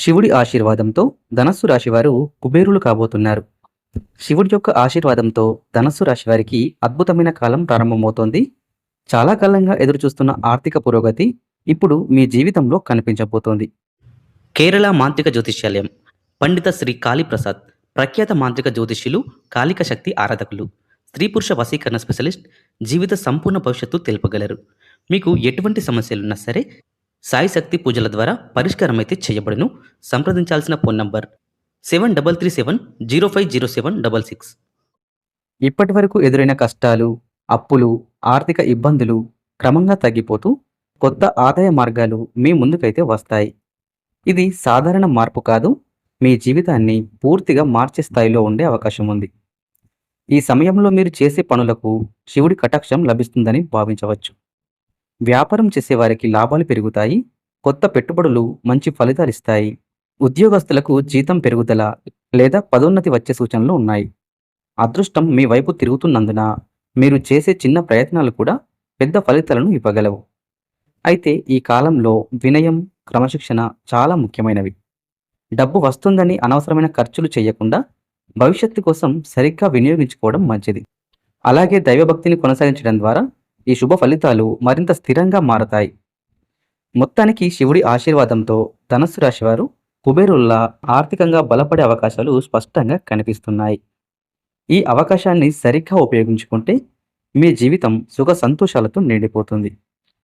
శివుడి ఆశీర్వాదంతో ధనస్సు రాశివారు కుబేరులు కాబోతున్నారు. శివుడి యొక్క ఆశీర్వాదంతో ధనస్సు రాశివారికి అద్భుతమైన కాలం ప్రారంభమవుతోంది. చాలా కాలంగా ఎదురుచూస్తున్న ఆర్థిక పురోగతి ఇప్పుడు మీ జీవితంలో కనిపించబోతోంది. కేరళ మాంత్రిక జ్యోతిష్యాలయం పండిత శ్రీ కాళీప్రసాద్ ప్రఖ్యాత మాంత్రిక జ్యోతిష్యులు, కాళిక శక్తి ఆరాధకులు, స్త్రీ పురుష వశీకరణ స్పెషలిస్ట్, జీవిత సంపూర్ణ భవిష్యత్తు తెలుపగలరు. మీకు ఎటువంటి సమస్యలున్నా సరే సాయి శక్తి పూజల ద్వారా పరిష్కారం అయితే చేయబడును. సంప్రదించాల్సిన ఫోన్ నంబర్ 7337 050766. ఇప్పటి వరకు ఎదురైన కష్టాలు, అప్పులు, ఆర్థిక ఇబ్బందులు క్రమంగా తగ్గిపోతూ కొత్త ఆదాయ మార్గాలు మీ ముందుకైతే వస్తాయి. ఇది సాధారణ మార్పు కాదు, మీ జీవితాన్ని పూర్తిగా మార్చే స్థాయిలో ఉండే అవకాశం ఉంది. ఈ సమయంలో మీరు చేసే పనులకు శివుడి కటాక్షం లభిస్తుందని భావించవచ్చు. వ్యాపారం చేసేవారికి లాభాలు పెరుగుతాయి. కొత్త పెట్టుబడులు మంచి ఫలితాలిస్తాయి. ఉద్యోగస్తులకు జీతం పెరుగుదల లేదా పదోన్నతి వచ్చే సూచనలు ఉన్నాయి. అదృష్టం మీ వైపు తిరుగుతున్నందున మీరు చేసే చిన్న ప్రయత్నాలు కూడా పెద్ద ఫలితాలను ఇవ్వగలవు. అయితే ఈ కాలంలో వినయం, క్రమశిక్షణ చాలా ముఖ్యమైనవి. డబ్బు వస్తుందని అనవసరమైన ఖర్చులు చేయకుండా భవిష్యత్తు కోసం సరిగ్గా వినియోగించుకోవడం మంచిది. అలాగే దైవభక్తిని కొనసాగించడం ద్వారా ఈ శుభ ఫలితాలు మరింత స్థిరంగా మారతాయి. మొత్తానికి శివుడి ఆశీర్వాదంతో ధనస్సు రాశివారు కుబేరుల్లా ఆర్థికంగా బలపడే అవకాశాలు స్పష్టంగా కనిపిస్తున్నాయి. ఈ అవకాశాన్ని సరిగ్గా ఉపయోగించుకుంటే మీ జీవితం సుఖ సంతోషాలతో నిండిపోతుంది.